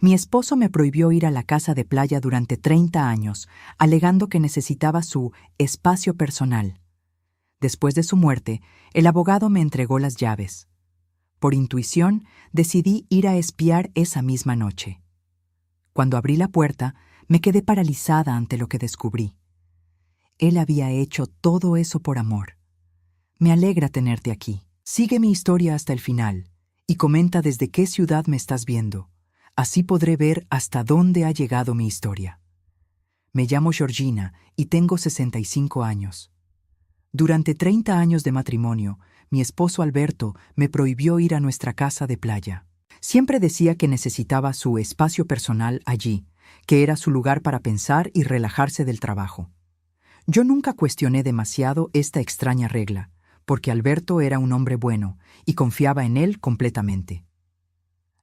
Mi esposo me prohibió ir a la casa de playa durante 30 años, alegando que necesitaba su espacio personal. Después de su muerte, el abogado me entregó las llaves. Por intuición, decidí ir a espiar esa misma noche. Cuando abrí la puerta, me quedé paralizada ante lo que descubrí. Él había hecho todo eso por amor. Me alegra tenerte aquí. Sigue mi historia hasta el final y comenta desde qué ciudad me estás viendo. Así podré ver hasta dónde ha llegado mi historia. Me llamo Georgina y tengo 65 años. Durante 30 años de matrimonio, mi esposo Alberto me prohibió ir a nuestra casa de playa. Siempre decía que necesitaba su espacio personal allí, que era su lugar para pensar y relajarse del trabajo. Yo nunca cuestioné demasiado esta extraña regla, porque Alberto era un hombre bueno y confiaba en él completamente.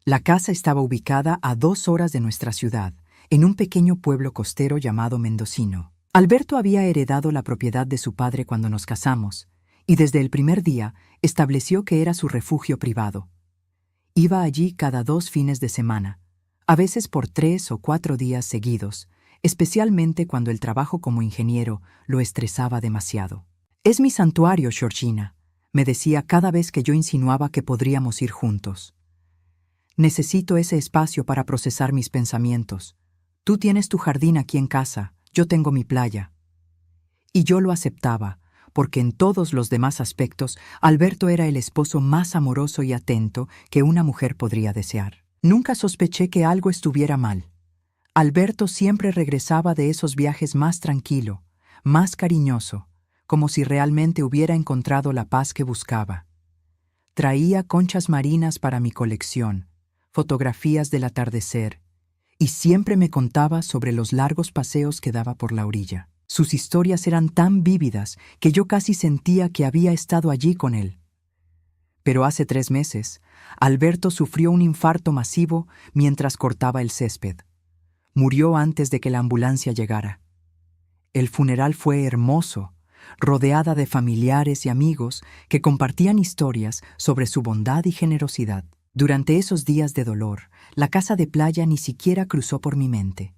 La casa estaba ubicada a 2 horas de nuestra ciudad, en un pequeño pueblo costero llamado Mendocino. Alberto había heredado la propiedad de su padre cuando nos casamos, y desde el primer día estableció que era su refugio privado. Iba allí cada 2 fines de semana, a veces por 3 o 4 días seguidos, especialmente cuando el trabajo como ingeniero lo estresaba demasiado. «Es mi santuario, Georgina», me decía cada vez que yo insinuaba que podríamos ir juntos. «Necesito ese espacio para procesar mis pensamientos. Tú tienes tu jardín aquí en casa, yo tengo mi playa». Y yo lo aceptaba, porque en todos los demás aspectos Alberto era el esposo más amoroso y atento que una mujer podría desear. Nunca sospeché que algo estuviera mal. Alberto siempre regresaba de esos viajes más tranquilo, más cariñoso, como si realmente hubiera encontrado la paz que buscaba. Traía conchas marinas para mi colección, fotografías del atardecer, y siempre me contaba sobre los largos paseos que daba por la orilla. Sus historias eran tan vívidas que yo casi sentía que había estado allí con él. Pero hace 3 meses, Alberto sufrió un infarto masivo mientras cortaba el césped. Murió antes de que la ambulancia llegara. El funeral fue hermoso, rodeada de familiares y amigos que compartían historias sobre su bondad y generosidad. Durante esos días de dolor, la casa de playa ni siquiera cruzó por mi mente.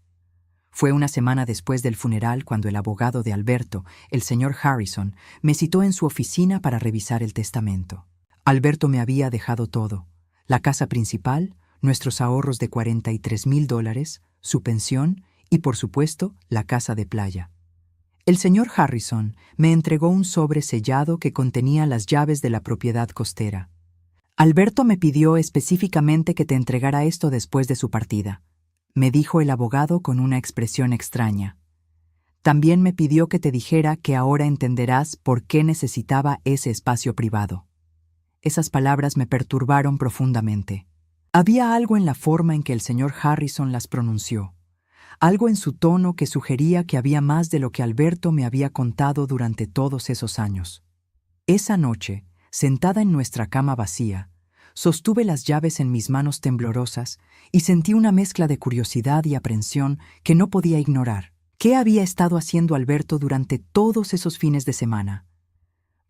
Fue una semana después del funeral cuando el abogado de Alberto, el señor Harrison, me citó en su oficina para revisar el testamento. Alberto me había dejado todo: la casa principal, nuestros ahorros de $43,000, su pensión y, por supuesto, la casa de playa. El señor Harrison me entregó un sobre sellado que contenía las llaves de la propiedad costera. «Alberto me pidió específicamente que te entregara esto después de su partida», me dijo el abogado con una expresión extraña. «También me pidió que te dijera que ahora entenderás por qué necesitaba ese espacio privado». Esas palabras me perturbaron profundamente. Había algo en la forma en que el señor Harrison las pronunció, algo en su tono que sugería que había más de lo que Alberto me había contado durante todos esos años. Esa noche, sentada en nuestra cama vacía, sostuve las llaves en mis manos temblorosas y sentí una mezcla de curiosidad y aprensión que no podía ignorar. ¿Qué había estado haciendo Alberto durante todos esos fines de semana?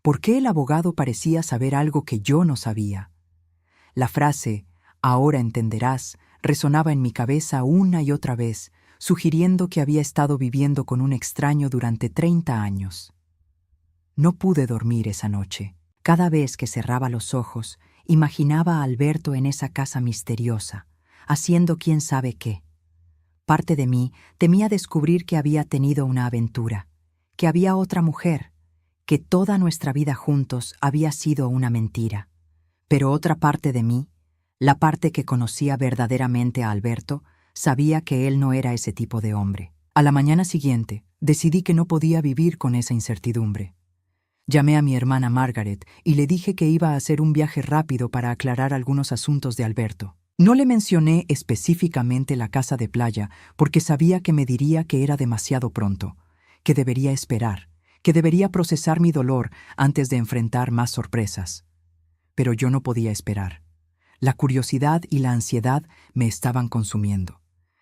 ¿Por qué el abogado parecía saber algo que yo no sabía? La frase «ahora entenderás» resonaba en mi cabeza una y otra vez, sugiriendo que había estado viviendo con un extraño durante 30 años. No pude dormir esa noche. Cada vez que cerraba los ojos, imaginaba a Alberto en esa casa misteriosa, haciendo quién sabe qué. Parte de mí temía descubrir que había tenido una aventura, que había otra mujer, que toda nuestra vida juntos había sido una mentira. Pero otra parte de mí, la parte que conocía verdaderamente a Alberto, sabía que él no era ese tipo de hombre. A la mañana siguiente, decidí que no podía vivir con esa incertidumbre. Llamé a mi hermana Margaret y le dije que iba a hacer un viaje rápido para aclarar algunos asuntos de Alberto. No le mencioné específicamente la casa de playa porque sabía que me diría que era demasiado pronto, que debería esperar, que debería procesar mi dolor antes de enfrentar más sorpresas. Pero yo no podía esperar. La curiosidad y la ansiedad me estaban consumiendo.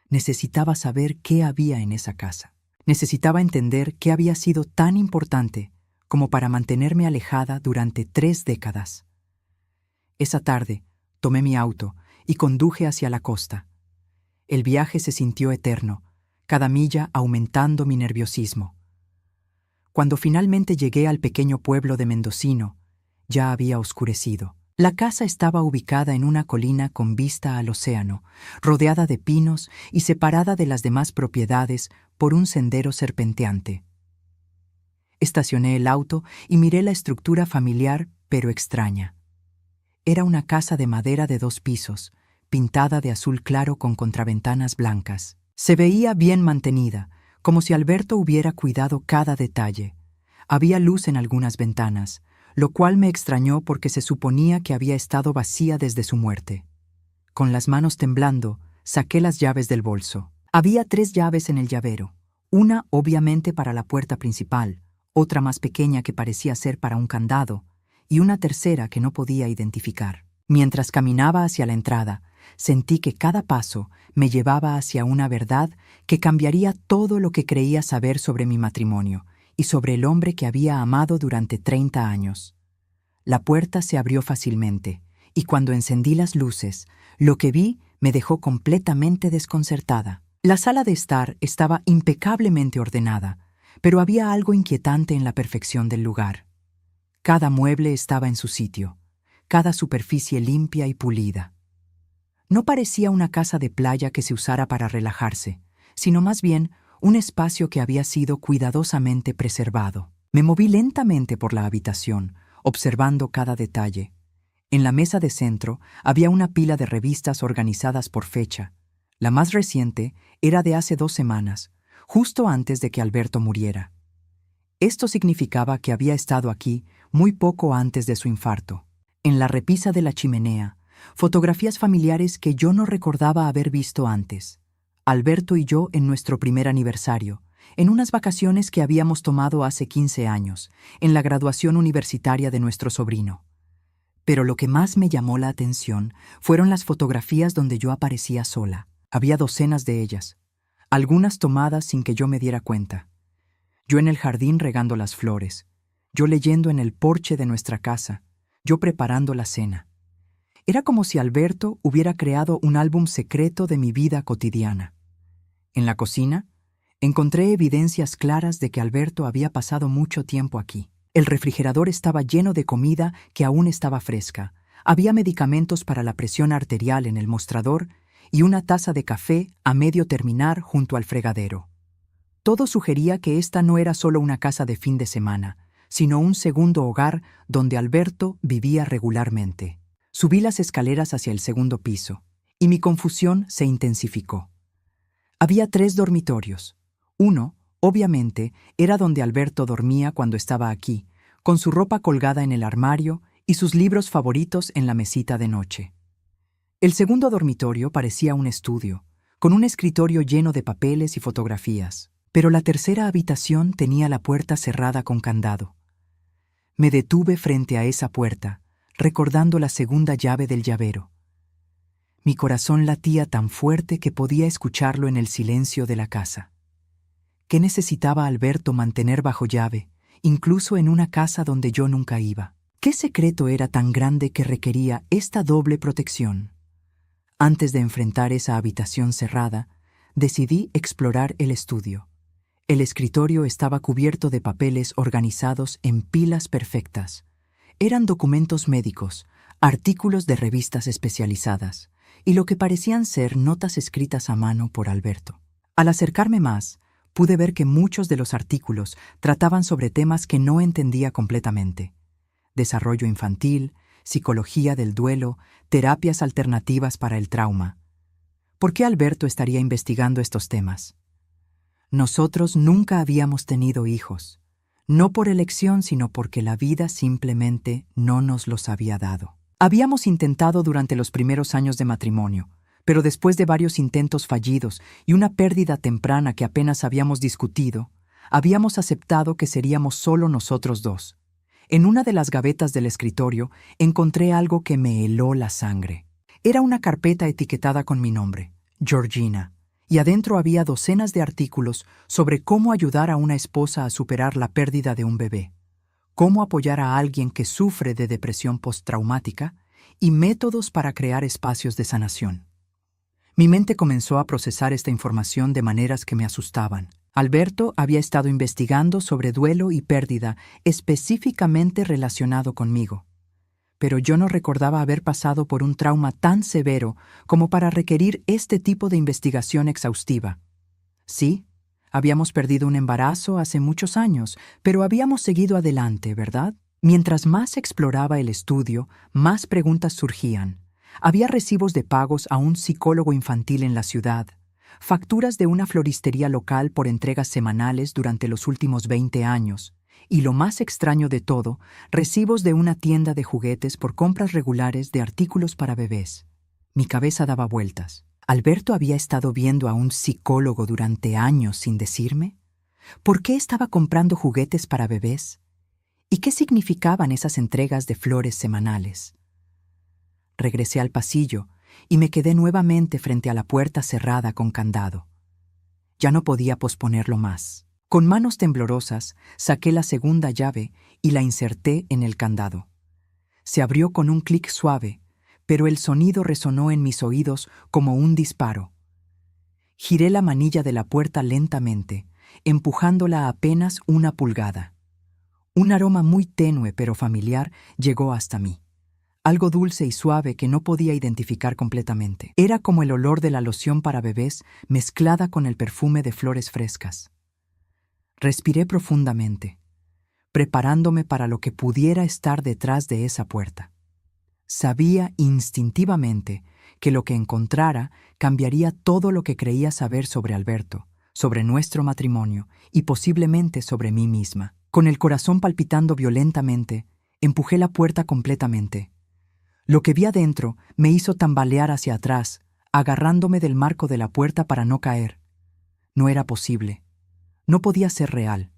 Necesitaba saber qué había en esa casa. Necesitaba entender qué había sido tan importante como para mantenerme alejada durante 3 décadas. Esa tarde, tomé mi auto y conduje hacia la costa. El viaje se sintió eterno, cada milla aumentando mi nerviosismo. Cuando finalmente llegué al pequeño pueblo de Mendocino, ya había oscurecido. La casa estaba ubicada en una colina con vista al océano, rodeada de pinos y separada de las demás propiedades por un sendero serpenteante. Estacioné el auto y miré la estructura familiar, pero extraña. Era una casa de madera de 2 pisos, pintada de azul claro con contraventanas blancas. Se veía bien mantenida, como si Alberto hubiera cuidado cada detalle. Había luz en algunas ventanas, lo cual me extrañó porque se suponía que había estado vacía desde su muerte. Con las manos temblando, saqué las llaves del bolso. Había 3 llaves en el llavero, una obviamente para la puerta principal, otra más pequeña que parecía ser para un candado, y una tercera que no podía identificar. Mientras caminaba hacia la entrada, sentí que cada paso me llevaba hacia una verdad que cambiaría todo lo que creía saber sobre mi matrimonio y sobre el hombre que había amado durante 30 años. La puerta se abrió fácilmente, y cuando encendí las luces, lo que vi me dejó completamente desconcertada. La sala de estar estaba impecablemente ordenada, pero había algo inquietante en la perfección del lugar. Cada mueble estaba en su sitio, cada superficie limpia y pulida. No parecía una casa de playa que se usara para relajarse, sino más bien un espacio que había sido cuidadosamente preservado. Me moví lentamente por la habitación, observando cada detalle. En la mesa de centro había una pila de revistas organizadas por fecha. La más reciente era de hace 2 semanas, justo antes de que Alberto muriera. Esto significaba que había estado aquí muy poco antes de su infarto. En la repisa de la chimenea, fotografías familiares que yo no recordaba haber visto antes. Alberto y yo en nuestro primer aniversario, en unas vacaciones que habíamos tomado hace 15 años, en la graduación universitaria de nuestro sobrino. Pero lo que más me llamó la atención fueron las fotografías donde yo aparecía sola. Había docenas de ellas, algunas tomadas sin que yo me diera cuenta. Yo en el jardín regando las flores, yo leyendo en el porche de nuestra casa, yo preparando la cena. Era como si Alberto hubiera creado un álbum secreto de mi vida cotidiana. En la cocina, encontré evidencias claras de que Alberto había pasado mucho tiempo aquí. El refrigerador estaba lleno de comida que aún estaba fresca. Había medicamentos para la presión arterial en el mostrador y una taza de café a medio terminar junto al fregadero. Todo sugería que esta no era solo una casa de fin de semana, sino un segundo hogar donde Alberto vivía regularmente. Subí las escaleras hacia el segundo piso, y mi confusión se intensificó. Había 3 dormitorios. Uno, obviamente, era donde Alberto dormía cuando estaba aquí, con su ropa colgada en el armario y sus libros favoritos en la mesita de noche. El segundo dormitorio parecía un estudio, con un escritorio lleno de papeles y fotografías, pero la tercera habitación tenía la puerta cerrada con candado. Me detuve frente a esa puerta, recordando la segunda llave del llavero. Mi corazón latía tan fuerte que podía escucharlo en el silencio de la casa. ¿Qué necesitaba Alberto mantener bajo llave, incluso en una casa donde yo nunca iba? ¿Qué secreto era tan grande que requería esta doble protección? Antes de enfrentar esa habitación cerrada, decidí explorar el estudio. El escritorio estaba cubierto de papeles organizados en pilas perfectas. Eran documentos médicos, artículos de revistas especializadas y lo que parecían ser notas escritas a mano por Alberto. Al acercarme más, pude ver que muchos de los artículos trataban sobre temas que no entendía completamente: desarrollo infantil, psicología del duelo, terapias alternativas para el trauma. ¿Por qué Alberto estaría investigando estos temas? Nosotros nunca habíamos tenido hijos, no por elección, sino porque la vida simplemente no nos los había dado. Habíamos intentado durante los primeros años de matrimonio, pero después de varios intentos fallidos y una pérdida temprana que apenas habíamos discutido, habíamos aceptado que seríamos solo nosotros 2. En una de las gavetas del escritorio encontré algo que me heló la sangre. Era una carpeta etiquetada con mi nombre, Georgina, y adentro había docenas de artículos sobre cómo ayudar a una esposa a superar la pérdida de un bebé, cómo apoyar a alguien que sufre de depresión postraumática y métodos para crear espacios de sanación. Mi mente comenzó a procesar esta información de maneras que me asustaban. Alberto había estado investigando sobre duelo y pérdida específicamente relacionado conmigo. Pero yo no recordaba haber pasado por un trauma tan severo como para requerir este tipo de investigación exhaustiva. Sí, habíamos perdido un embarazo hace muchos años, pero habíamos seguido adelante, ¿verdad? Mientras más exploraba el estudio, más preguntas surgían. Había recibos de pagos a un psicólogo infantil en la ciudad, facturas de una floristería local por entregas semanales durante los últimos 20 años, y lo más extraño de todo, recibos de una tienda de juguetes por compras regulares de artículos para bebés. Mi cabeza daba vueltas. ¿Alberto había estado viendo a un psicólogo durante años sin decirme? ¿Por qué estaba comprando juguetes para bebés? ¿Y qué significaban esas entregas de flores semanales? Regresé al pasillo y me quedé nuevamente frente a la puerta cerrada con candado. Ya no podía posponerlo más. Con manos temblorosas, saqué la segunda llave y la inserté en el candado. Se abrió con un clic suave, pero el sonido resonó en mis oídos como un disparo. Giré la manilla de la puerta lentamente, empujándola apenas una pulgada. Un aroma muy tenue pero familiar llegó hasta mí. Algo dulce y suave que no podía identificar completamente. Era como el olor de la loción para bebés mezclada con el perfume de flores frescas. Respiré profundamente, preparándome para lo que pudiera estar detrás de esa puerta. Sabía instintivamente que lo que encontrara cambiaría todo lo que creía saber sobre Alberto, sobre nuestro matrimonio y posiblemente sobre mí misma. Con el corazón palpitando violentamente, empujé la puerta completamente. Lo que vi adentro me hizo tambalear hacia atrás, agarrándome del marco de la puerta para no caer. No era posible. No podía ser real.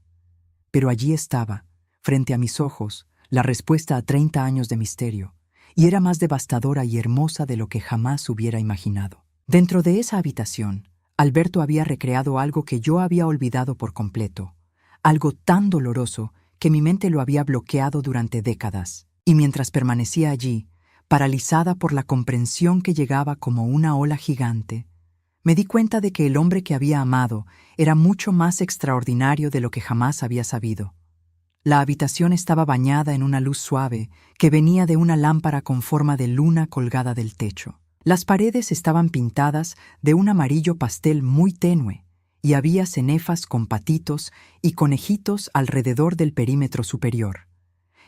Pero allí estaba, frente a mis ojos, la respuesta a 30 años de misterio, y era más devastadora y hermosa de lo que jamás hubiera imaginado. Dentro de esa habitación, Alberto había recreado algo que yo había olvidado por completo, algo tan doloroso que mi mente lo había bloqueado durante décadas. Y mientras permanecía allí, paralizada por la comprensión que llegaba como una ola gigante, me di cuenta de que el hombre que había amado era mucho más extraordinario de lo que jamás había sabido. La habitación estaba bañada en una luz suave que venía de una lámpara con forma de luna colgada del techo. Las paredes estaban pintadas de un amarillo pastel muy tenue y había cenefas con patitos y conejitos alrededor del perímetro superior.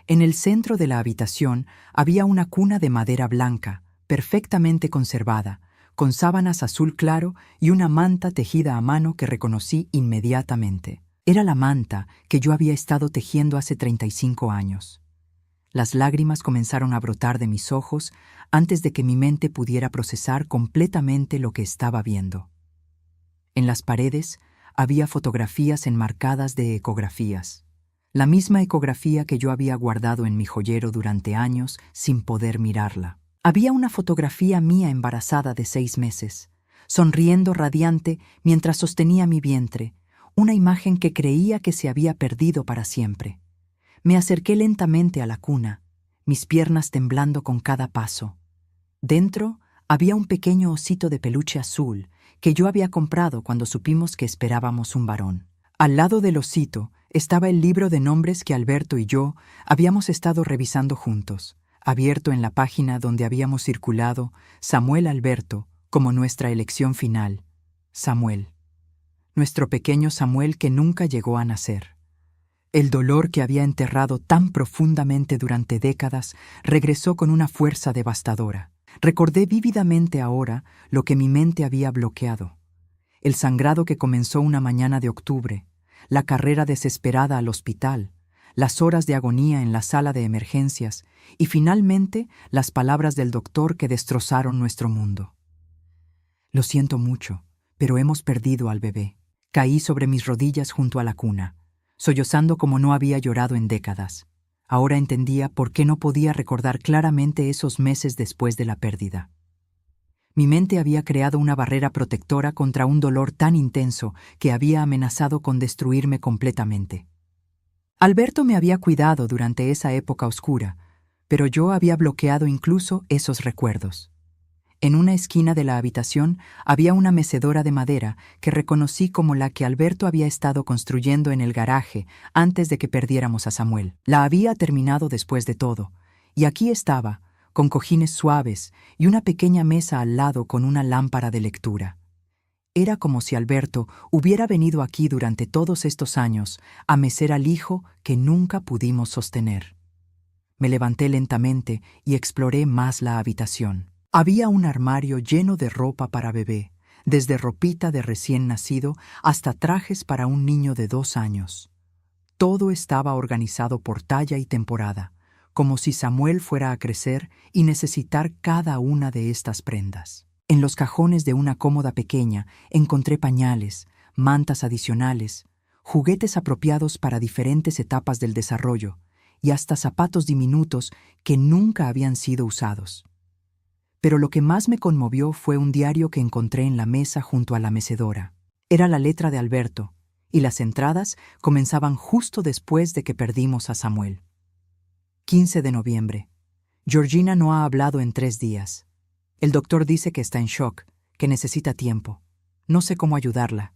En el centro de la habitación había una cuna de madera blanca, perfectamente conservada, con sábanas azul claro y una manta tejida a mano que reconocí inmediatamente. Era la manta que yo había estado tejiendo hace 35 años. Las lágrimas comenzaron a brotar de mis ojos antes de que mi mente pudiera procesar completamente lo que estaba viendo. En las paredes había fotografías enmarcadas de ecografías. La misma ecografía que yo había guardado en mi joyero durante años sin poder mirarla. Había una fotografía mía embarazada de 6 meses, sonriendo radiante mientras sostenía mi vientre, una imagen que creía que se había perdido para siempre. Me acerqué lentamente a la cuna, mis piernas temblando con cada paso. Dentro había un pequeño osito de peluche azul que yo había comprado cuando supimos que esperábamos un varón. Al lado del osito estaba el libro de nombres que Alberto y yo habíamos estado revisando juntos, abierto en la página donde habíamos circulado Samuel Alberto como nuestra elección final. Samuel. Nuestro pequeño Samuel que nunca llegó a nacer. El dolor que había enterrado tan profundamente durante décadas regresó con una fuerza devastadora. Recordé vívidamente ahora lo que mi mente había bloqueado. El sangrado que comenzó una mañana de octubre, la carrera desesperada al hospital, las horas de agonía en la sala de emergencias y finalmente las palabras del doctor que destrozaron nuestro mundo. Lo siento mucho, pero hemos perdido al bebé. Caí sobre mis rodillas junto a la cuna, sollozando como no había llorado en décadas. Ahora entendía por qué no podía recordar claramente esos meses después de la pérdida. Mi mente había creado una barrera protectora contra un dolor tan intenso que había amenazado con destruirme completamente. Alberto me había cuidado durante esa época oscura, pero yo había bloqueado incluso esos recuerdos. En una esquina de la habitación había una mecedora de madera que reconocí como la que Alberto había estado construyendo en el garaje antes de que perdiéramos a Samuel. La había terminado después de todo, y aquí estaba, con cojines suaves y una pequeña mesa al lado con una lámpara de lectura. Era como si Alberto hubiera venido aquí durante todos estos años a mecer al hijo que nunca pudimos sostener. Me levanté lentamente y exploré más la habitación. Había un armario lleno de ropa para bebé, desde ropita de recién nacido hasta trajes para un niño de 2 años. Todo estaba organizado por talla y temporada, como si Samuel fuera a crecer y necesitar cada una de estas prendas. En los cajones de una cómoda pequeña encontré pañales, mantas adicionales, juguetes apropiados para diferentes etapas del desarrollo y hasta zapatos diminutos que nunca habían sido usados. Pero lo que más me conmovió fue un diario que encontré en la mesa junto a la mecedora. Era la letra de Alberto, y las entradas comenzaban justo después de que perdimos a Samuel. 15 de noviembre. Georgina no ha hablado en 3 días. El doctor dice que está en shock, que necesita tiempo. No sé cómo ayudarla.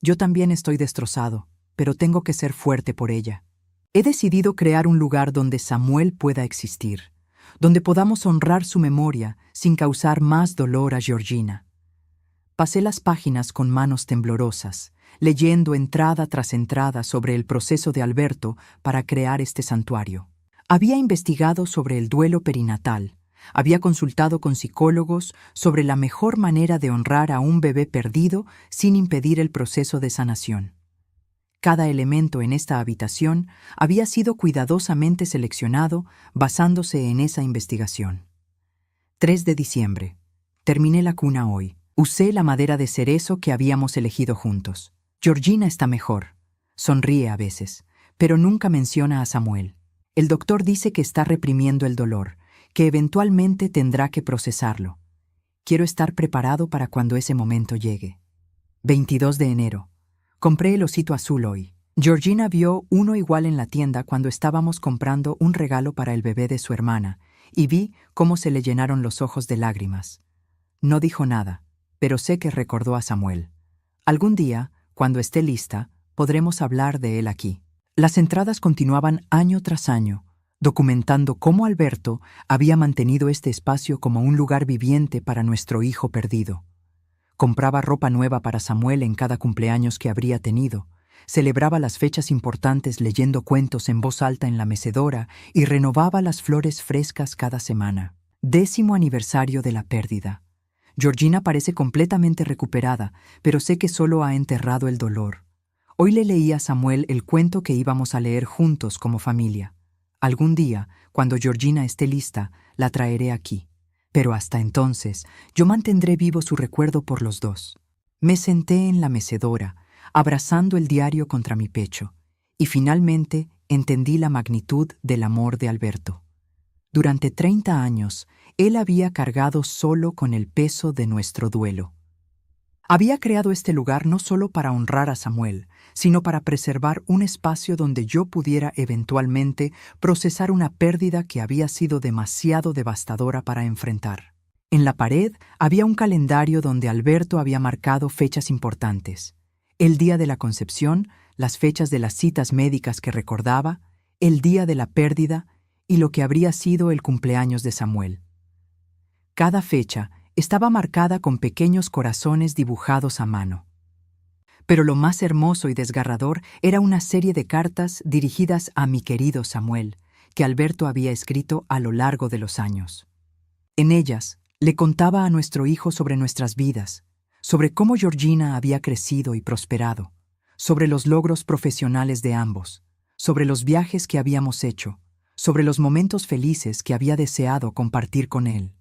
Yo también estoy destrozado, pero tengo que ser fuerte por ella. He decidido crear un lugar donde Samuel pueda existir, donde podamos honrar su memoria sin causar más dolor a Georgina. Pasé las páginas con manos temblorosas, leyendo entrada tras entrada sobre el proceso de Alberto para crear este santuario. Había investigado sobre el duelo perinatal, había consultado con psicólogos sobre la mejor manera de honrar a un bebé perdido sin impedir el proceso de sanación. Cada elemento en esta habitación había sido cuidadosamente seleccionado basándose en esa investigación. 3 de diciembre. Terminé la cuna hoy. Usé la madera de cerezo que habíamos elegido juntos. Georgina está mejor. Sonríe a veces, pero nunca menciona a Samuel. El doctor dice que está reprimiendo el dolor, que eventualmente tendrá que procesarlo. Quiero estar preparado para cuando ese momento llegue. 22 de enero. Compré el osito azul hoy. Georgina vio uno igual en la tienda cuando estábamos comprando un regalo para el bebé de su hermana, y vi cómo se le llenaron los ojos de lágrimas. No dijo nada, pero sé que recordó a Samuel. Algún día, cuando esté lista, podremos hablar de él aquí. Las entradas continuaban año tras año, documentando cómo Alberto había mantenido este espacio como un lugar viviente para nuestro hijo perdido. Compraba ropa nueva para Samuel en cada cumpleaños que habría tenido, celebraba las fechas importantes leyendo cuentos en voz alta en la mecedora y renovaba las flores frescas cada semana. 10º aniversario de la pérdida. Georgina parece completamente recuperada, pero sé que solo ha enterrado el dolor. Hoy le leí a Samuel el cuento que íbamos a leer juntos como familia. Algún día, cuando Georgina esté lista, la traeré aquí. Pero hasta entonces, yo mantendré vivo su recuerdo por los dos. Me senté en la mecedora, abrazando el diario contra mi pecho, y finalmente entendí la magnitud del amor de Alberto. Durante 30 años, él había cargado solo con el peso de nuestro duelo. Había creado este lugar no solo para honrar a Samuel, sino para preservar un espacio donde yo pudiera eventualmente procesar una pérdida que había sido demasiado devastadora para enfrentar. En la pared había un calendario donde Alberto había marcado fechas importantes. El día de la concepción, las fechas de las citas médicas que recordaba, el día de la pérdida y lo que habría sido el cumpleaños de Samuel. Cada fecha estaba marcada con pequeños corazones dibujados a mano. Pero lo más hermoso y desgarrador era una serie de cartas dirigidas a mi querido Samuel, que Alberto había escrito a lo largo de los años. En ellas, le contaba a nuestro hijo sobre nuestras vidas, sobre cómo Georgina había crecido y prosperado, sobre los logros profesionales de ambos, sobre los viajes que habíamos hecho, sobre los momentos felices que había deseado compartir con él.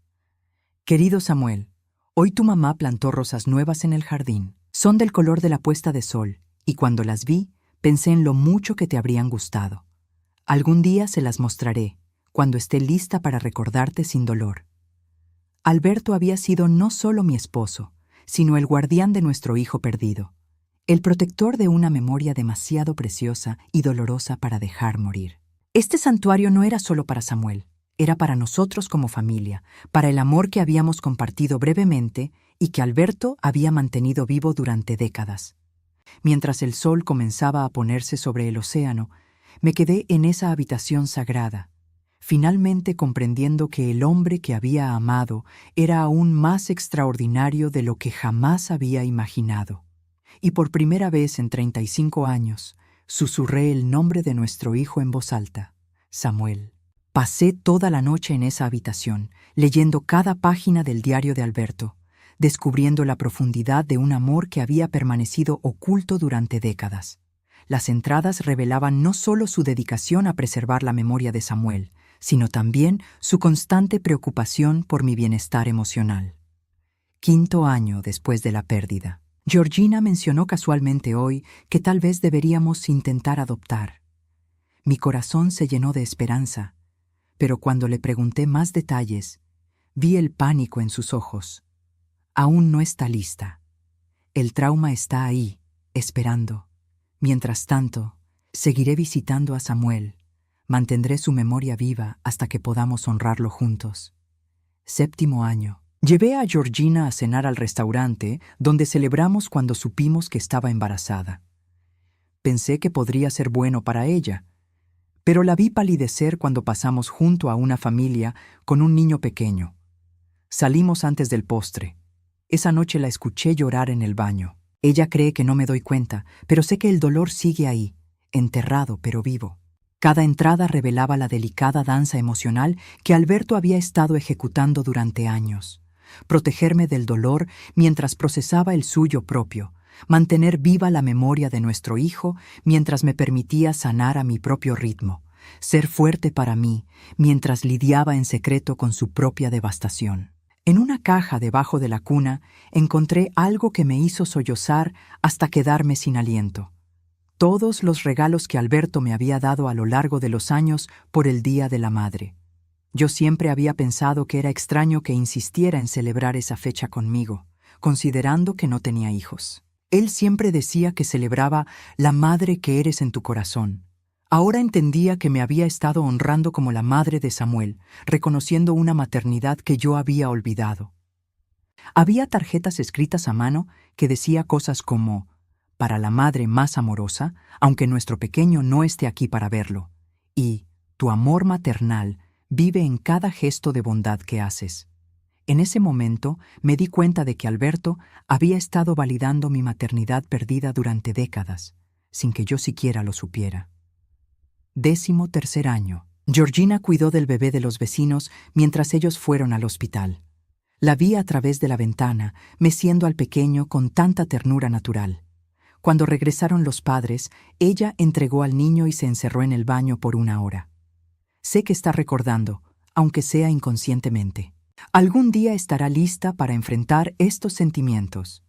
Querido Samuel, hoy tu mamá plantó rosas nuevas en el jardín. Son del color de la puesta de sol, y cuando las vi, pensé en lo mucho que te habrían gustado. Algún día se las mostraré, cuando esté lista para recordarte sin dolor. Alberto había sido no solo mi esposo, sino el guardián de nuestro hijo perdido, el protector de una memoria demasiado preciosa y dolorosa para dejar morir. Este santuario no era solo para Samuel, Era para nosotros como familia, para el amor que habíamos compartido brevemente y que Alberto había mantenido vivo durante décadas. Mientras el sol comenzaba a ponerse sobre el océano, me quedé en esa habitación sagrada, finalmente comprendiendo que el hombre que había amado era aún más extraordinario de lo que jamás había imaginado. Y por primera vez en 35 años, susurré el nombre de nuestro hijo en voz alta, Samuel. Pasé toda la noche en esa habitación, leyendo cada página del diario de Alberto, descubriendo la profundidad de un amor que había permanecido oculto durante décadas. Las entradas revelaban no solo su dedicación a preservar la memoria de Samuel, sino también su constante preocupación por mi bienestar emocional. 5º año después de la pérdida. Georgina mencionó casualmente hoy que tal vez deberíamos intentar adoptar. Mi corazón se llenó de esperanza, pero cuando le pregunté más detalles, vi el pánico en sus ojos. Aún no está lista. El trauma está ahí, esperando. Mientras tanto, seguiré visitando a Samuel. Mantendré su memoria viva hasta que podamos honrarlo juntos. 7º año. Llevé a Georgina a cenar al restaurante donde celebramos cuando supimos que estaba embarazada. Pensé que podría ser bueno para ella, pero la vi palidecer cuando pasamos junto a una familia con un niño pequeño. Salimos antes del postre. Esa noche la escuché llorar en el baño. Ella cree que no me doy cuenta, pero sé que el dolor sigue ahí, enterrado pero vivo. Cada entrada revelaba la delicada danza emocional que Alberto había estado ejecutando durante años. Protegerme del dolor mientras procesaba el suyo propio, mantener viva la memoria de nuestro hijo mientras me permitía sanar a mi propio ritmo, ser fuerte para mí mientras lidiaba en secreto con su propia devastación. En una caja debajo de la cuna encontré algo que me hizo sollozar hasta quedarme sin aliento. Todos los regalos que Alberto me había dado a lo largo de los años por el Día de la Madre. Yo siempre había pensado que era extraño que insistiera en celebrar esa fecha conmigo, considerando que no tenía hijos. Él siempre decía que celebraba la madre que eres en tu corazón. Ahora entendía que me había estado honrando como la madre de Samuel, reconociendo una maternidad que yo había olvidado. Había tarjetas escritas a mano que decía cosas como: para la madre más amorosa, aunque nuestro pequeño no esté aquí para verlo, y tu amor maternal vive en cada gesto de bondad que haces. En ese momento me di cuenta de que Alberto había estado validando mi maternidad perdida durante décadas, sin que yo siquiera lo supiera. 13º año. Georgina cuidó del bebé de los vecinos mientras ellos fueron al hospital. La vi a través de la ventana, meciendo al pequeño con tanta ternura natural. Cuando regresaron los padres, ella entregó al niño y se encerró en el baño por 1 hora. Sé que está recordando, aunque sea inconscientemente. Algún día estará lista para enfrentar estos sentimientos.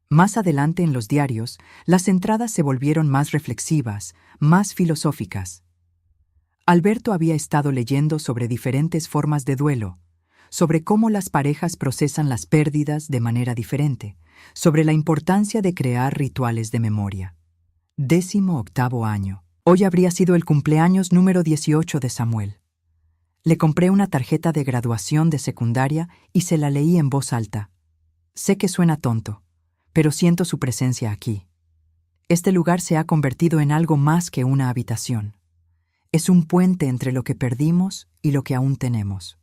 Más adelante en los diarios, las entradas se volvieron más reflexivas, más filosóficas. Alberto había estado leyendo sobre diferentes formas de duelo, sobre cómo las parejas procesan las pérdidas de manera diferente, sobre la importancia de crear rituales de memoria. 18º año. Hoy habría sido el cumpleaños número 18 de Samuel. Le compré una tarjeta de graduación de secundaria y se la leí en voz alta. Sé que suena tonto, pero siento su presencia aquí. Este lugar se ha convertido en algo más que una habitación. Es un puente entre lo que perdimos y lo que aún tenemos.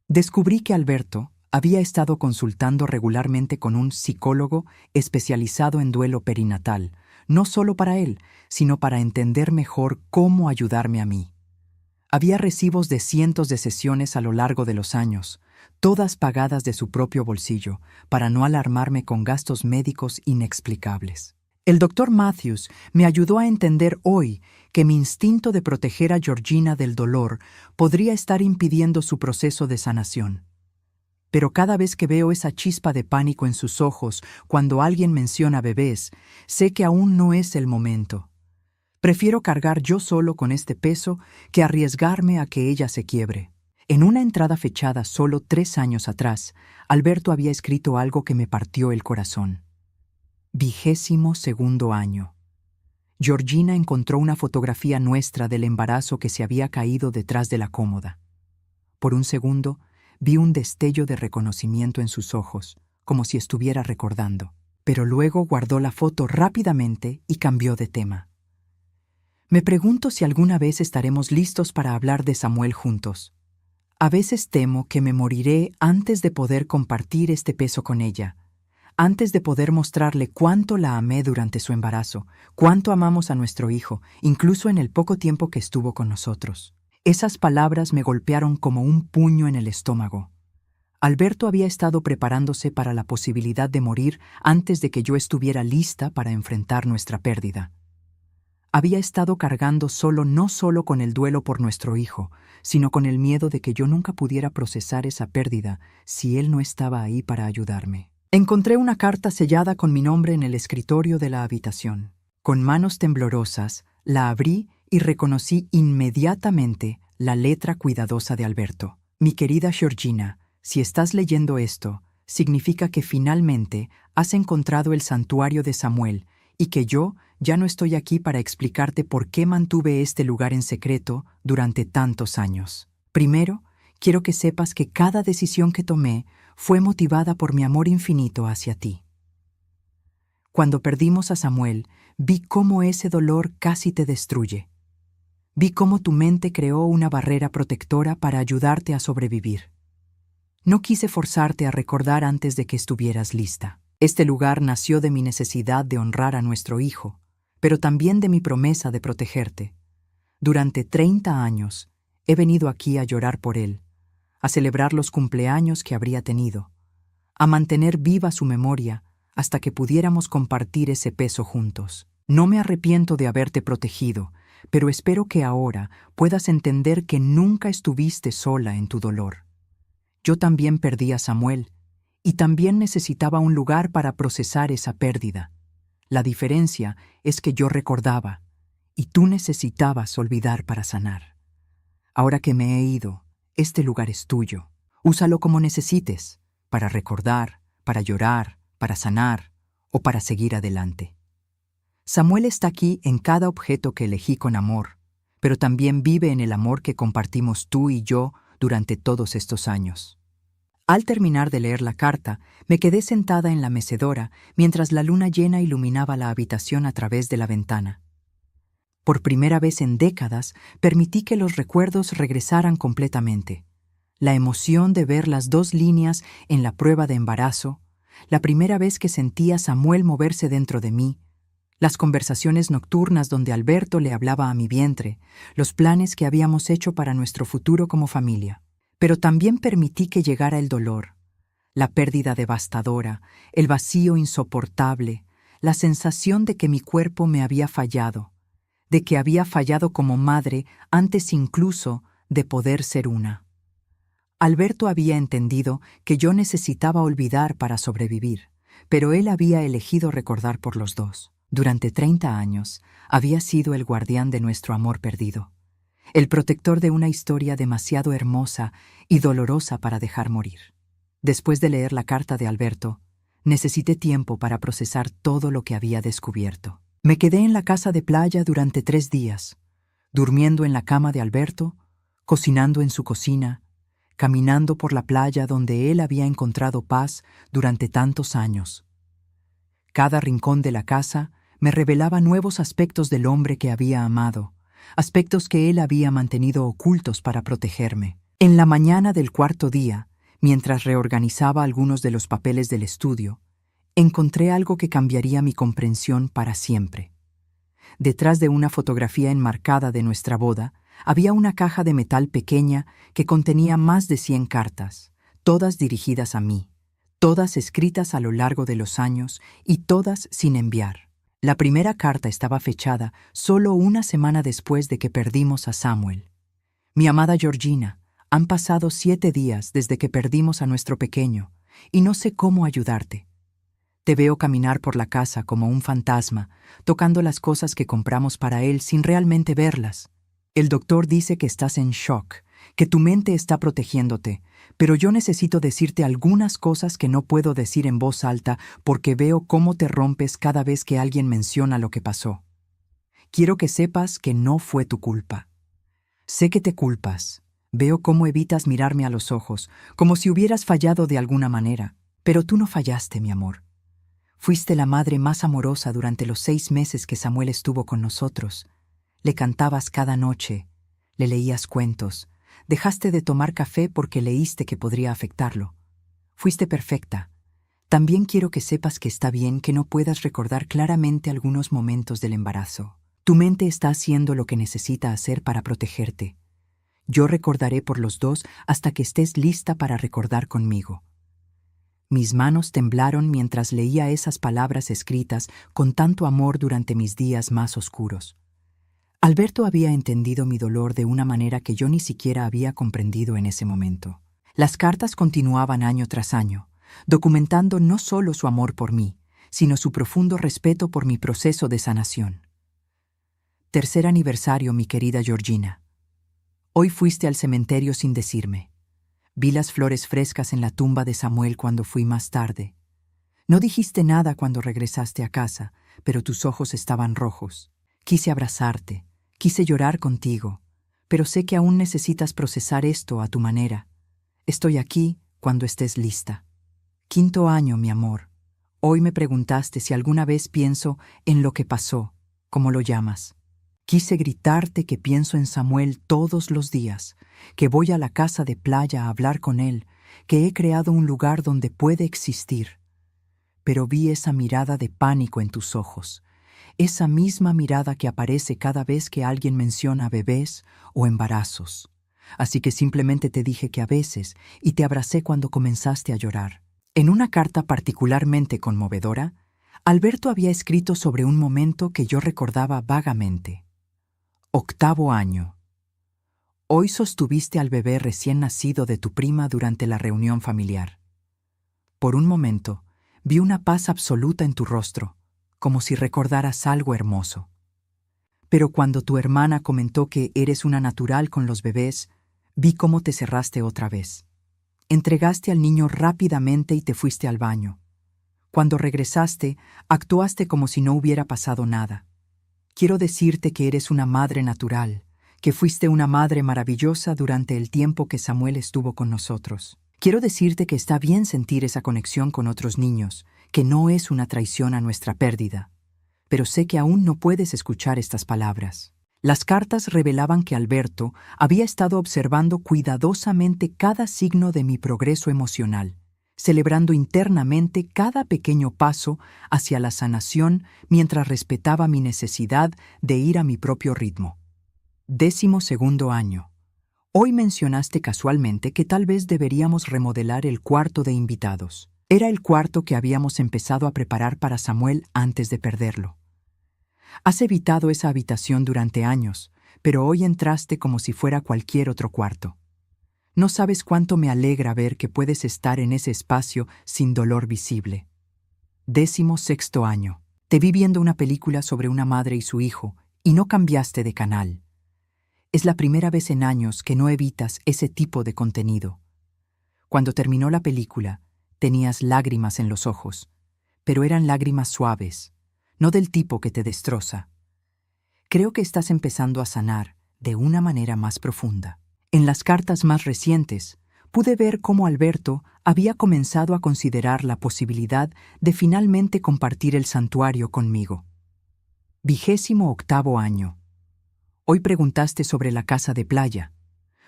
Descubrí que Alberto había estado consultando regularmente con un psicólogo especializado en duelo perinatal, no solo para él, sino para entender mejor cómo ayudarme a mí. Había recibos de cientos de sesiones a lo largo de los años, todas pagadas de su propio bolsillo, para no alarmarme con gastos médicos inexplicables. El Dr. Matthews me ayudó a entender hoy que mi instinto de proteger a Georgina del dolor podría estar impidiendo su proceso de sanación. Pero cada vez que veo esa chispa de pánico en sus ojos cuando alguien menciona bebés, sé que aún no es el momento. Prefiero cargar yo solo con este peso que arriesgarme a que ella se quiebre. En una entrada fechada solo 3 años atrás, Alberto había escrito algo que me partió el corazón. 22º año. Georgina encontró una fotografía nuestra del embarazo que se había caído detrás de la cómoda. Por un segundo, vi un destello de reconocimiento en sus ojos, como si estuviera recordando. Pero luego guardó la foto rápidamente y cambió de tema. Me pregunto si alguna vez estaremos listos para hablar de Samuel juntos. A veces temo que me moriré antes de poder compartir este peso con ella, antes de poder mostrarle cuánto la amé durante su embarazo, cuánto amamos a nuestro hijo, incluso en el poco tiempo que estuvo con nosotros. Esas palabras me golpearon como un puño en el estómago. Alberto había estado preparándose para la posibilidad de morir antes de que yo estuviera lista para enfrentar nuestra pérdida. Había estado cargando no solo con el duelo por nuestro hijo, sino con el miedo de que yo nunca pudiera procesar esa pérdida si él no estaba ahí para ayudarme. Encontré una carta sellada con mi nombre en el escritorio de la habitación. Con manos temblorosas, la abrí y reconocí inmediatamente la letra cuidadosa de Alberto. Mi querida Georgina, si estás leyendo esto, significa que finalmente has encontrado el santuario de Samuel y que yo ya no estoy aquí para explicarte por qué mantuve este lugar en secreto durante tantos años. Primero, quiero que sepas que cada decisión que tomé fue motivada por mi amor infinito hacia ti. Cuando perdimos a Samuel, vi cómo ese dolor casi te destruye. Vi cómo tu mente creó una barrera protectora para ayudarte a sobrevivir. No quise forzarte a recordar antes de que estuvieras lista. Este lugar nació de mi necesidad de honrar a nuestro hijo, pero también de mi promesa de protegerte. Durante 30 años he venido aquí a llorar por él, a celebrar los cumpleaños que habría tenido, a mantener viva su memoria hasta que pudiéramos compartir ese peso juntos. No me arrepiento de haberte protegido, pero espero que ahora puedas entender que nunca estuviste sola en tu dolor. Yo también perdí a Samuel, y también necesitaba un lugar para procesar esa pérdida. La diferencia es que yo recordaba, y tú necesitabas olvidar para sanar. Ahora que me he ido, este lugar es tuyo. Úsalo como necesites, para recordar, para llorar, para sanar o para seguir adelante. Samuel está aquí en cada objeto que elegí con amor, pero también vive en el amor que compartimos tú y yo durante todos estos años. Al terminar de leer la carta, me quedé sentada en la mecedora mientras la luna llena iluminaba la habitación a través de la ventana. Por primera vez en décadas, permití que los recuerdos regresaran completamente. La emoción de ver las 2 líneas en la prueba de embarazo, la primera vez que sentí a Samuel moverse dentro de mí, las conversaciones nocturnas donde Alberto le hablaba a mi vientre, los planes que habíamos hecho para nuestro futuro como familia. Pero también permití que llegara el dolor, la pérdida devastadora, el vacío insoportable, la sensación de que mi cuerpo me había fallado, de que había fallado como madre antes incluso de poder ser una. Alberto había entendido que yo necesitaba olvidar para sobrevivir, pero él había elegido recordar por los dos. Durante 30 años había sido el guardián de nuestro amor perdido, el protector de una historia demasiado hermosa y dolorosa para dejar morir. Después de leer la carta de Alberto, necesité tiempo para procesar todo lo que había descubierto. Me quedé en la casa de playa durante 3 días, durmiendo en la cama de Alberto, cocinando en su cocina, caminando por la playa donde él había encontrado paz durante tantos años. Cada rincón de la casa me revelaba nuevos aspectos del hombre que había amado, aspectos que él había mantenido ocultos para protegerme. En la mañana del 4.º día, mientras reorganizaba algunos de los papeles del estudio, encontré algo que cambiaría mi comprensión para siempre. Detrás de una fotografía enmarcada de nuestra boda, había una caja de metal pequeña que contenía más de 100 cartas, todas dirigidas a mí, todas escritas a lo largo de los años y todas sin enviar. La primera carta estaba fechada solo una semana después de que perdimos a Samuel. Mi amada Georgina, han pasado 7 días desde que perdimos a nuestro pequeño y no sé cómo ayudarte. Te veo caminar por la casa como un fantasma, tocando las cosas que compramos para él sin realmente verlas. El doctor dice que estás en shock, que tu mente está protegiéndote, pero yo necesito decirte algunas cosas que no puedo decir en voz alta porque veo cómo te rompes cada vez que alguien menciona lo que pasó. Quiero que sepas que no fue tu culpa. Sé que te culpas. Veo cómo evitas mirarme a los ojos, como si hubieras fallado de alguna manera. Pero tú no fallaste, mi amor. Fuiste la madre más amorosa durante los 6 meses que Samuel estuvo con nosotros. Le cantabas cada noche, le leías cuentos, dejaste de tomar café porque leíste que podría afectarlo. Fuiste perfecta. También quiero que sepas que está bien que no puedas recordar claramente algunos momentos del embarazo. Tu mente está haciendo lo que necesita hacer para protegerte. Yo recordaré por los dos hasta que estés lista para recordar conmigo. Mis manos temblaron mientras leía esas palabras escritas con tanto amor durante mis días más oscuros. Alberto había entendido mi dolor de una manera que yo ni siquiera había comprendido en ese momento. Las cartas continuaban año tras año, documentando no solo su amor por mí, sino su profundo respeto por mi proceso de sanación. 3er aniversario, mi querida Georgina. Hoy fuiste al cementerio sin decirme. Vi las flores frescas en la tumba de Samuel cuando fui más tarde. No dijiste nada cuando regresaste a casa, pero tus ojos estaban rojos. Quise abrazarte, quise llorar contigo, pero sé que aún necesitas procesar esto a tu manera. Estoy aquí cuando estés lista. 5º año, mi amor. Hoy me preguntaste si alguna vez pienso en lo que pasó, como lo llamas. Quise gritarte que pienso en Samuel todos los días, que voy a la casa de playa a hablar con él, que he creado un lugar donde puede existir. Pero vi esa mirada de pánico en tus ojos, esa misma mirada que aparece cada vez que alguien menciona bebés o embarazos. Así que simplemente te dije que a veces, y te abracé cuando comenzaste a llorar. En una carta particularmente conmovedora, Alberto había escrito sobre un momento que yo recordaba vagamente. 8º año. Hoy sostuviste al bebé recién nacido de tu prima durante la reunión familiar. Por un momento, vi una paz absoluta en tu rostro, como si recordaras algo hermoso. Pero cuando tu hermana comentó que eres una natural con los bebés, vi cómo te cerraste otra vez. Entregaste al niño rápidamente y te fuiste al baño. Cuando regresaste, actuaste como si no hubiera pasado nada. Quiero decirte que eres una madre natural, que fuiste una madre maravillosa durante el tiempo que Samuel estuvo con nosotros. Quiero decirte que está bien sentir esa conexión con otros niños, que no es una traición a nuestra pérdida. Pero sé que aún no puedes escuchar estas palabras. Las cartas revelaban que Alberto había estado observando cuidadosamente cada signo de mi progreso emocional, celebrando internamente cada pequeño paso hacia la sanación mientras respetaba mi necesidad de ir a mi propio ritmo. 12º año. Hoy mencionaste casualmente que tal vez deberíamos remodelar el cuarto de invitados. Era el cuarto que habíamos empezado a preparar para Samuel antes de perderlo. Has evitado esa habitación durante años, pero hoy entraste como si fuera cualquier otro cuarto. No sabes cuánto me alegra ver que puedes estar en ese espacio sin dolor visible. 16º año. Te vi viendo una película sobre una madre y su hijo, y no cambiaste de canal. Es la primera vez en años que no evitas ese tipo de contenido. Cuando terminó la película, tenías lágrimas en los ojos, pero eran lágrimas suaves, no del tipo que te destroza. Creo que estás empezando a sanar de una manera más profunda. En las cartas más recientes, pude ver cómo Alberto había comenzado a considerar la posibilidad de finalmente compartir el santuario conmigo. 28º año. Hoy preguntaste sobre la casa de playa.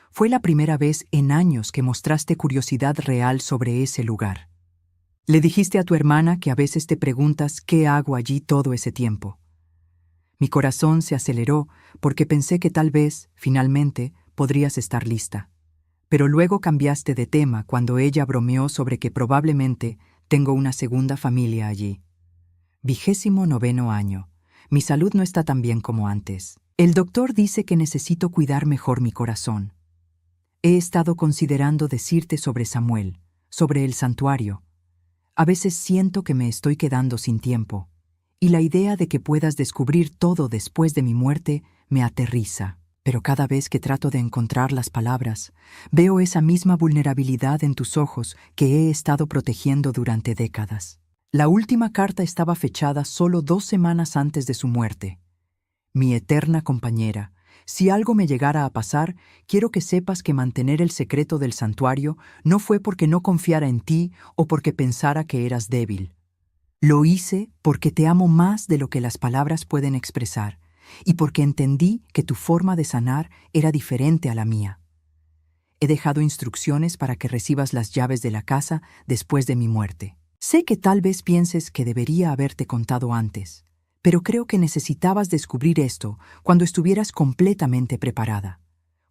Fue la primera vez en años que mostraste curiosidad real sobre ese lugar. Le dijiste a tu hermana que a veces te preguntas qué hago allí todo ese tiempo. Mi corazón se aceleró porque pensé que tal vez, finalmente, podrías estar lista. Pero luego cambiaste de tema cuando ella bromeó sobre que probablemente tengo una segunda familia allí. 29º año. Mi salud no está tan bien como antes. El doctor dice que necesito cuidar mejor mi corazón. He estado considerando decirte sobre Samuel, sobre el santuario. A veces siento que me estoy quedando sin tiempo, y la idea de que puedas descubrir todo después de mi muerte me aterriza. Pero cada vez que trato de encontrar las palabras, veo esa misma vulnerabilidad en tus ojos que he estado protegiendo durante décadas. La última carta estaba fechada solo 2 semanas antes de su muerte. mi eterna compañera. Si algo me llegara a pasar, quiero que sepas que mantener el secreto del santuario no fue porque no confiara en ti o porque pensara que eras débil. Lo hice porque te amo más de lo que las palabras pueden expresar y porque entendí que tu forma de sanar era diferente a la mía. He dejado instrucciones para que recibas las llaves de la casa después de mi muerte. Sé que tal vez pienses que debería haberte contado antes, pero creo que necesitabas descubrir esto cuando estuvieras completamente preparada,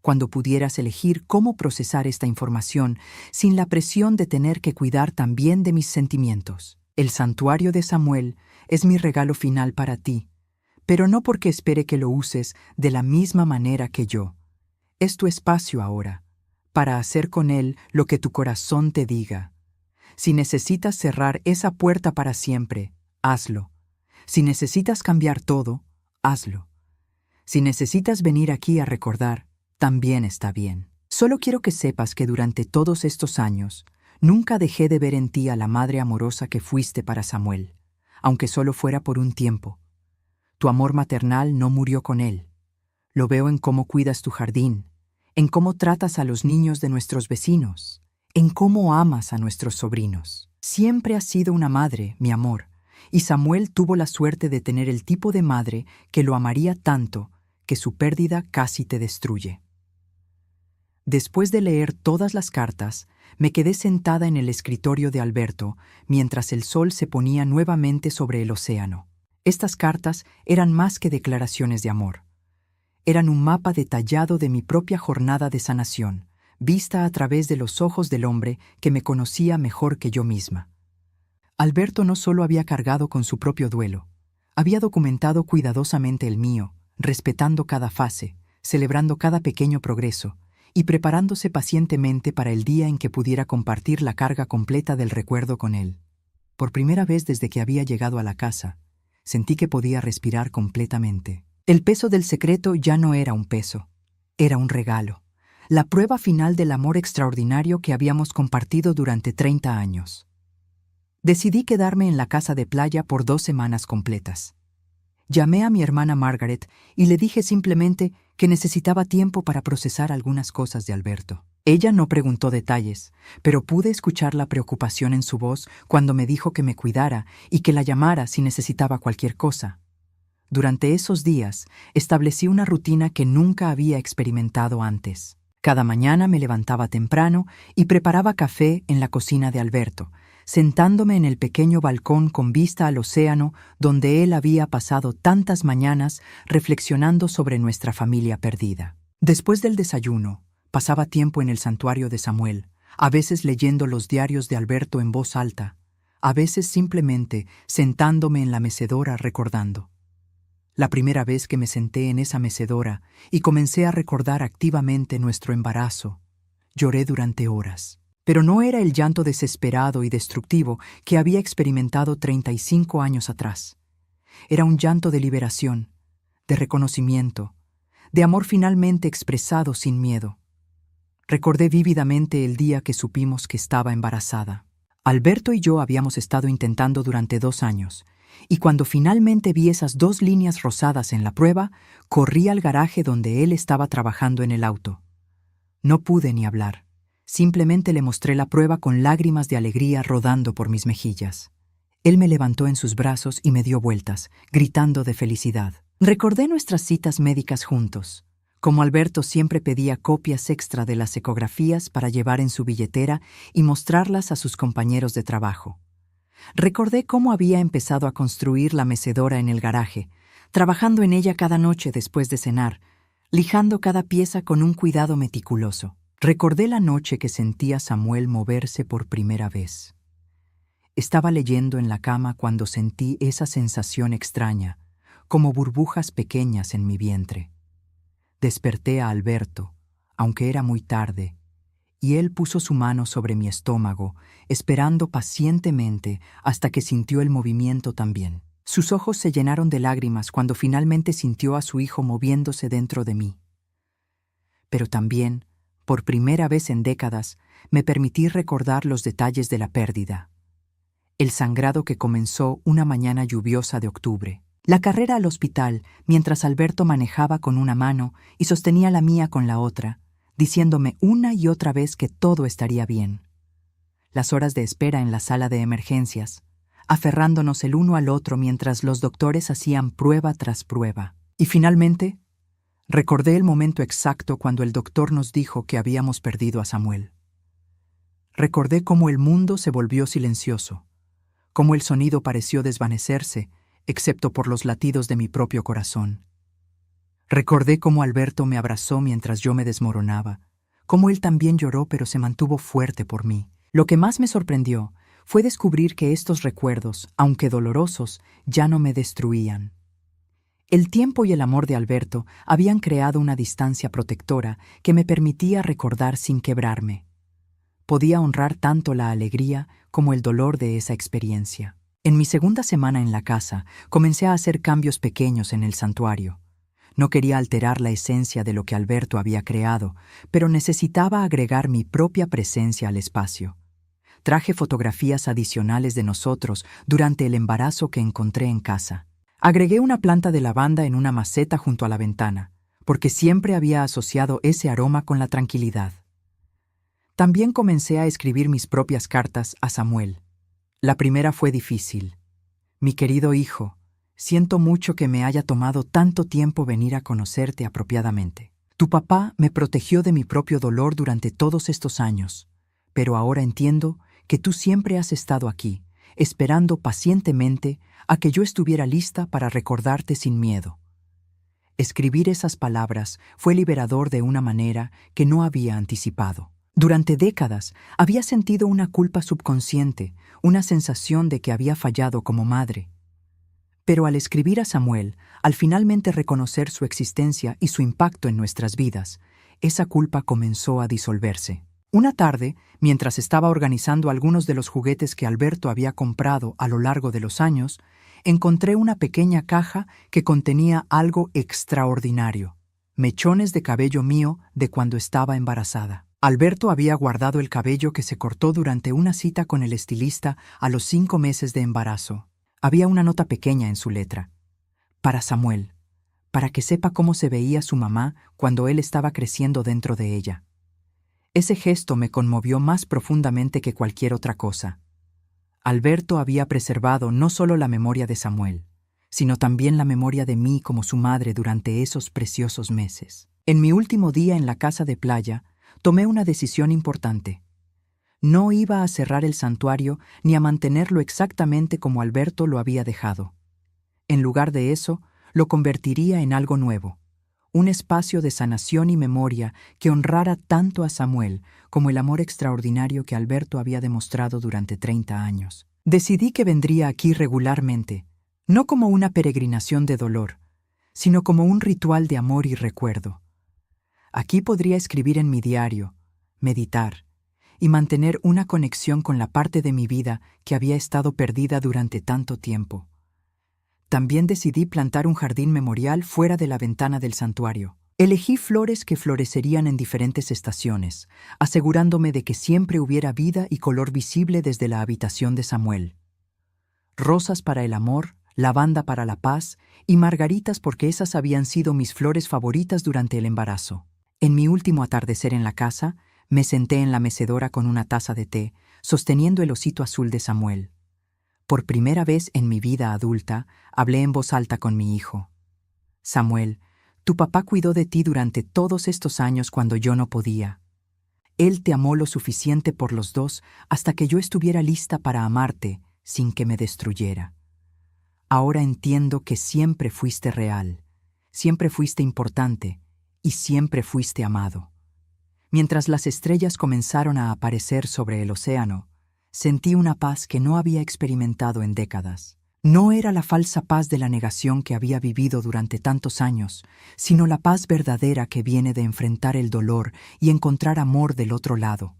cuando pudieras elegir cómo procesar esta información sin la presión de tener que cuidar también de mis sentimientos. El santuario de Samuel es mi regalo final para ti, pero no porque espere que lo uses de la misma manera que yo. Es tu espacio ahora, para hacer con él lo que tu corazón te diga. Si necesitas cerrar esa puerta para siempre, hazlo. Si necesitas cambiar todo, hazlo. Si necesitas venir aquí a recordar, también está bien. Solo quiero que sepas que durante todos estos años, nunca dejé de ver en ti a la madre amorosa que fuiste para Samuel, aunque solo fuera por un tiempo. Tu amor maternal no murió con él. Lo veo en cómo cuidas tu jardín, en cómo tratas a los niños de nuestros vecinos, en cómo amas a nuestros sobrinos. Siempre has sido una madre, mi amor, y Samuel tuvo la suerte de tener el tipo de madre que lo amaría tanto que su pérdida casi te destruye. Después de leer todas las cartas, me quedé sentada en el escritorio de Alberto mientras el sol se ponía nuevamente sobre el océano. Estas cartas eran más que declaraciones de amor. Eran un mapa detallado de mi propia jornada de sanación, vista a través de los ojos del hombre que me conocía mejor que yo misma. Alberto no solo había cargado con su propio duelo, había documentado cuidadosamente el mío, respetando cada fase, celebrando cada pequeño progreso, y preparándose pacientemente para el día en que pudiera compartir la carga completa del recuerdo con él. Por primera vez desde que había llegado a la casa, sentí que podía respirar completamente. El peso del secreto ya no era un peso, era un regalo, la prueba final del amor extraordinario que habíamos compartido durante 30 años. Decidí quedarme en la casa de playa por 2 semanas completas. Llamé a mi hermana Margaret y le dije simplemente que necesitaba tiempo para procesar algunas cosas de Alberto. Ella no preguntó detalles, pero pude escuchar la preocupación en su voz cuando me dijo que me cuidara y que la llamara si necesitaba cualquier cosa. Durante esos días, establecí una rutina que nunca había experimentado antes. Cada mañana me levantaba temprano y preparaba café en la cocina de Alberto, sentándome en el pequeño balcón con vista al océano donde él había pasado tantas mañanas reflexionando sobre nuestra familia perdida. Después del desayuno, pasaba tiempo en el santuario de Samuel, a veces leyendo los diarios de Alberto en voz alta, a veces simplemente sentándome en la mecedora recordando. La primera vez que me senté en esa mecedora y comencé a recordar activamente nuestro embarazo, lloré durante horas. Pero no era el llanto desesperado y destructivo que había experimentado 35 años atrás. Era un llanto de liberación, de reconocimiento, de amor finalmente expresado sin miedo. Recordé vívidamente el día que supimos que estaba embarazada. Alberto y yo habíamos estado intentando durante 2 años, y cuando finalmente vi esas 2 líneas rosadas en la prueba, corrí al garaje donde él estaba trabajando en el auto. No pude ni hablar. Simplemente le mostré la prueba con lágrimas de alegría rodando por mis mejillas. Él me levantó en sus brazos y me dio vueltas, gritando de felicidad. Recordé nuestras citas médicas juntos. Como Alberto siempre pedía copias extra de las ecografías para llevar en su billetera y mostrarlas a sus compañeros de trabajo. Recordé cómo había empezado a construir la mecedora en el garaje, trabajando en ella cada noche después de cenar, lijando cada pieza con un cuidado meticuloso. Recordé la noche que sentí a Samuel moverse por primera vez. Estaba leyendo en la cama cuando sentí esa sensación extraña, como burbujas pequeñas en mi vientre. Desperté a Alberto, aunque era muy tarde, y él puso su mano sobre mi estómago, esperando pacientemente hasta que sintió el movimiento también. Sus ojos se llenaron de lágrimas cuando finalmente sintió a su hijo moviéndose dentro de mí. Pero también, por primera vez en décadas, me permití recordar los detalles de la pérdida. El sangrado que comenzó una mañana lluviosa de octubre. La carrera al hospital, mientras Alberto manejaba con una mano y sostenía la mía con la otra, diciéndome una y otra vez que todo estaría bien. Las horas de espera en la sala de emergencias, aferrándonos el uno al otro mientras los doctores hacían prueba tras prueba. Y finalmente, recordé el momento exacto cuando el doctor nos dijo que habíamos perdido a Samuel. Recordé cómo el mundo se volvió silencioso, cómo el sonido pareció desvanecerse, excepto por los latidos de mi propio corazón. Recordé cómo Alberto me abrazó mientras yo me desmoronaba, cómo él también lloró pero se mantuvo fuerte por mí. Lo que más me sorprendió fue descubrir que estos recuerdos, aunque dolorosos, ya no me destruían. El tiempo y el amor de Alberto habían creado una distancia protectora que me permitía recordar sin quebrarme. Podía honrar tanto la alegría como el dolor de esa experiencia. En mi segunda semana en la casa, comencé a hacer cambios pequeños en el santuario. No quería alterar la esencia de lo que Alberto había creado, pero necesitaba agregar mi propia presencia al espacio. Traje fotografías adicionales de nosotros durante el embarazo que encontré en casa. Agregué una planta de lavanda en una maceta junto a la ventana, porque siempre había asociado ese aroma con la tranquilidad. También comencé a escribir mis propias cartas a Samuel. La primera fue difícil. Mi querido hijo, siento mucho que me haya tomado tanto tiempo venir a conocerte apropiadamente. Tu papá me protegió de mi propio dolor durante todos estos años, pero ahora entiendo que tú siempre has estado aquí, esperando pacientemente a que yo estuviera lista para recordarte sin miedo. Escribir esas palabras fue liberador de una manera que no había anticipado. Durante décadas había sentido una culpa subconsciente, una sensación de que había fallado como madre. Pero al escribir a Samuel, al finalmente reconocer su existencia y su impacto en nuestras vidas, esa culpa comenzó a disolverse. Una tarde, mientras estaba organizando algunos de los juguetes que Alberto había comprado a lo largo de los años, encontré una pequeña caja que contenía algo extraordinario: mechones de cabello mío de cuando estaba embarazada. Alberto había guardado el cabello que se cortó durante una cita con el estilista a los 5 meses de embarazo. Había una nota pequeña en su letra: para Samuel, para que sepa cómo se veía su mamá cuando él estaba creciendo dentro de ella. Ese gesto me conmovió más profundamente que cualquier otra cosa. Alberto había preservado no solo la memoria de Samuel, sino también la memoria de mí como su madre durante esos preciosos meses. En mi último día en la casa de playa, tomé una decisión importante. No iba a cerrar el santuario ni a mantenerlo exactamente como Alberto lo había dejado. En lugar de eso, lo convertiría en algo nuevo, un espacio de sanación y memoria que honrara tanto a Samuel como el amor extraordinario que Alberto había demostrado durante 30 años. Decidí que vendría aquí regularmente, no como una peregrinación de dolor, sino como un ritual de amor y recuerdo. Aquí podría escribir en mi diario, meditar y mantener una conexión con la parte de mi vida que había estado perdida durante tanto tiempo. También decidí plantar un jardín memorial fuera de la ventana del santuario. Elegí flores que florecerían en diferentes estaciones, asegurándome de que siempre hubiera vida y color visible desde la habitación de Samuel. Rosas para el amor, lavanda para la paz y margaritas porque esas habían sido mis flores favoritas durante el embarazo. En mi último atardecer en la casa, me senté en la mecedora con una taza de té, sosteniendo el osito azul de Samuel. Por primera vez en mi vida adulta, hablé en voz alta con mi hijo. Samuel, tu papá cuidó de ti durante todos estos años cuando yo no podía. Él te amó lo suficiente por los dos hasta que yo estuviera lista para amarte sin que me destruyera. Ahora entiendo que siempre fuiste real, siempre fuiste importante y siempre fuiste amado. Mientras las estrellas comenzaron a aparecer sobre el océano, sentí una paz que no había experimentado en décadas. No era la falsa paz de la negación que había vivido durante tantos años, sino la paz verdadera que viene de enfrentar el dolor y encontrar amor del otro lado.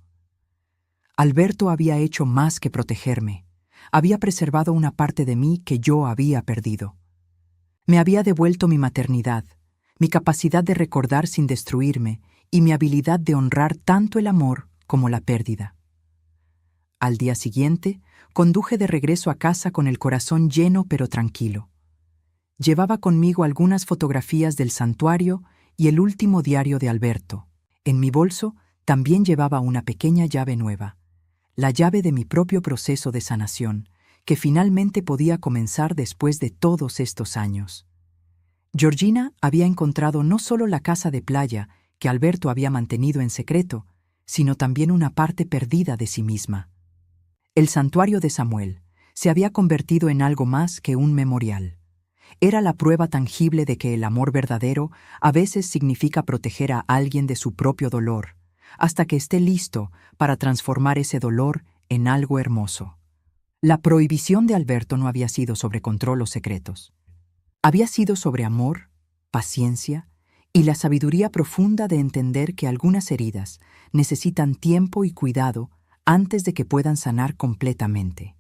Alberto había hecho más que protegerme. Había preservado una parte de mí que yo había perdido. Me había devuelto mi maternidad, mi capacidad de recordar sin destruirme y mi habilidad de honrar tanto el amor como la pérdida. Al día siguiente, conduje de regreso a casa con el corazón lleno pero tranquilo. Llevaba conmigo algunas fotografías del santuario y el último diario de Alberto. En mi bolso también llevaba una pequeña llave nueva, la llave de mi propio proceso de sanación, que finalmente podía comenzar después de todos estos años. Georgina había encontrado no solo la casa de playa que Alberto había mantenido en secreto, sino también una parte perdida de sí misma. El santuario de Samuel se había convertido en algo más que un memorial. Era la prueba tangible de que el amor verdadero a veces significa proteger a alguien de su propio dolor, hasta que esté listo para transformar ese dolor en algo hermoso. La prohibición de Alberto no había sido sobre control o secretos. Había sido sobre amor, paciencia y la sabiduría profunda de entender que algunas heridas necesitan tiempo y cuidado antes de que puedan sanar completamente.